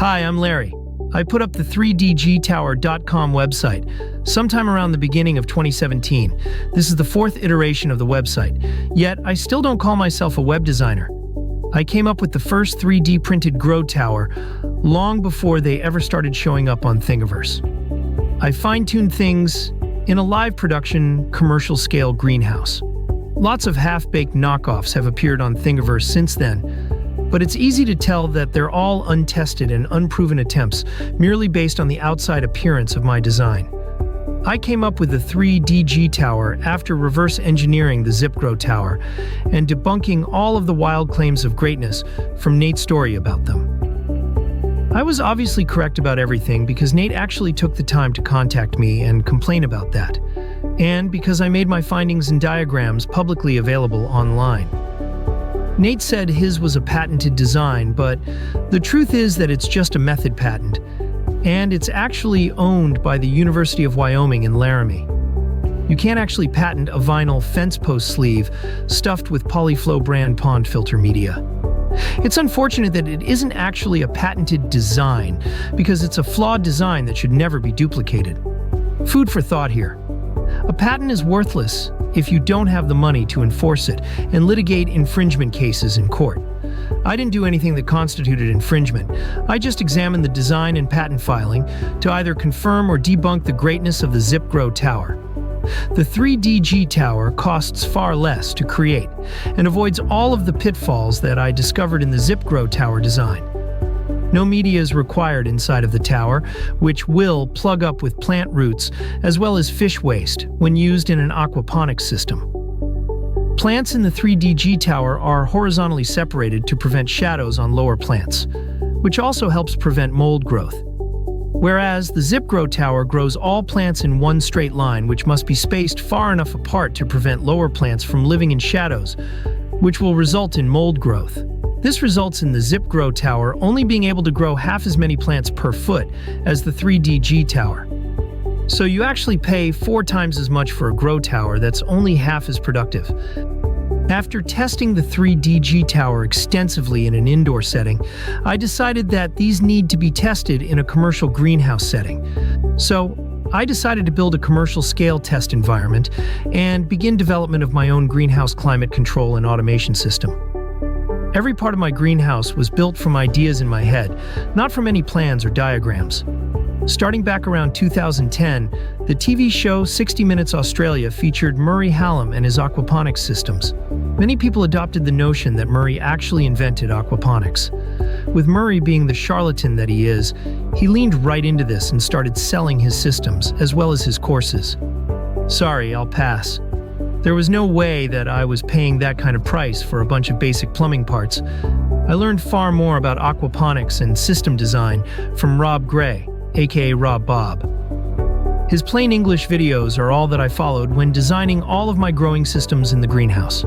Hi, I'm Larry. I put up the 𝙤𝙤𝙚𝙀𝙯.com website sometime around the beginning of 2017. This is the fourth iteration of the website, yet I still don't call myself a web designer. I came up with the first 3D printed grow tower long before they ever started showing up on Thingiverse. I fine-tuned things in a live production, commercial-scale greenhouse. Lots of half-baked knockoffs have appeared on Thingiverse since then, but it's easy to tell that they're all untested and unproven attempts merely based on the outside appearance of my design. I came up with the 𝙤𝙤𝙚 tower after reverse engineering the 𝙤𝙊𝙏𝙀 tower and debunking all of the wild claims of greatness from Nate's story about them. I was obviously correct about everything because Nate actually took the time to contact me and complain about that, and because I made my findings and diagrams publicly available online. Nate said his was a patented design, but the truth is that it's just a method patent, and it's actually owned by the University of Wyoming in Laramie. You can't actually patent a vinyl fence post sleeve stuffed with Polyflow brand pond filter media. It's unfortunate that it isn't actually a patented design, because it's a flawed design that should never be duplicated. Food for thought here. A patent is worthless if you don't have the money to enforce it and litigate infringement cases in court. I didn't do anything that constituted infringement. I just examined the design and patent filing to either confirm or debunk the greatness of the 𝙤𝙤𝙚𝙀 tower. The 𝙤𝙤𝙚 tower costs far less to create and avoids all of the pitfalls that I discovered in the 𝙤𝙤𝙚𝙀 tower design. No media is required inside of the tower, which will plug up with plant roots as well as fish waste when used in an aquaponics system. Plants in the 𝙤𝙤𝙚𝙀 tower are horizontally separated to prevent shadows on lower plants, which also helps prevent mold growth. Whereas the 𝙤𝙤𝙀 tower grows all plants in one straight line, which must be spaced far enough apart to prevent lower plants from living in shadows, which will result in mold growth. This results in the 𝙤𝙤𝙀 tower only being able to grow half as many plants per foot as the 𝙤𝙤𝙚𝙀 tower. So you actually pay 4 times as much for a grow tower that's only half as productive. After testing the 𝙤𝙤𝙚𝙀 tower extensively in an indoor setting, I decided that these need to be tested in a commercial greenhouse setting. So I decided to build a commercial scale test environment and begin development of my own greenhouse climate control and automation system. Every part of my greenhouse was built from ideas in my head, not from any plans or diagrams. Starting back around 2010, the TV show 60 Minutes Australia featured Murray Hallam and his aquaponics systems. Many people adopted the notion that Murray actually invented aquaponics. With Murray being the charlatan that he is, he leaned right into this and started selling his systems as well as his courses. Sorry, I'll pass. There was no way that I was paying that kind of price for a bunch of basic plumbing parts. I learned far more about aquaponics and system design from Rob Gray, aka Rob Bob. His plain English videos are all that I followed when designing all of my growing systems in the greenhouse.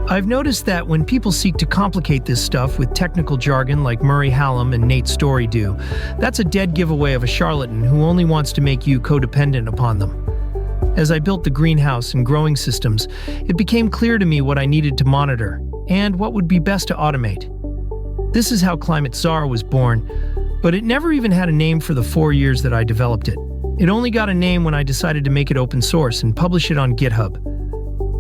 I've noticed that when people seek to complicate this stuff with technical jargon like Murray Hallam and Nate's story do, that's a dead giveaway of a charlatan who only wants to make you codependent upon them. As I built the greenhouse and growing systems, it became clear to me what I needed to monitor and what would be best to automate. This is how 𝙤𝙤𝙚𝙀 was born, but it never even had a name for the 4 years that I developed it. It only got a name when I decided to make it open source and publish it on GitHub.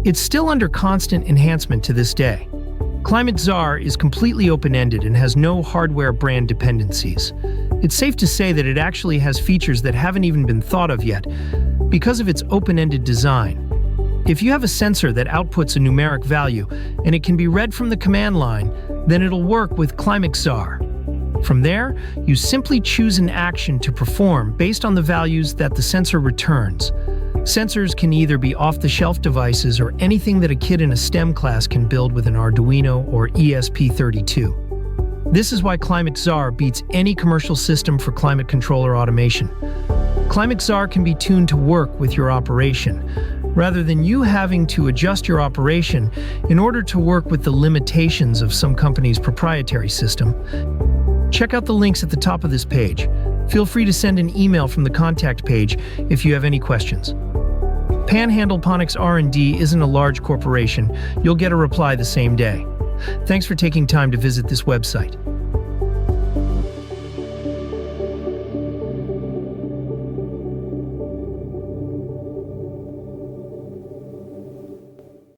It's still under constant enhancement to this day. 𝙤𝙤𝙚𝙀 is completely open-ended and has no hardware brand dependencies. It's safe to say that it actually has features that haven't even been thought of yet because of its open-ended design. If you have a sensor that outputs a numeric value and it can be read from the command line, then it'll work with 𝙤𝙤𝙚𝙀. From there, you simply choose an action to perform based on the values that the sensor returns. Sensors can either be off-the-shelf devices or anything that a kid in a STEM class can build with an Arduino or ESP32. This is why 𝙤𝙤𝙚𝙀 beats any commercial system for climate control or automation. 𝙤𝙤𝙚𝙀 can be tuned to work with your operation, rather than you having to adjust your operation in order to work with the limitations of some company's proprietary system. Check out the links at the top of this page. Feel free to send an email from the contact page if you have any questions. Panhandle Ponics R&D isn't a large corporation. You'll get a reply the same day. Thanks for taking time to visit this website.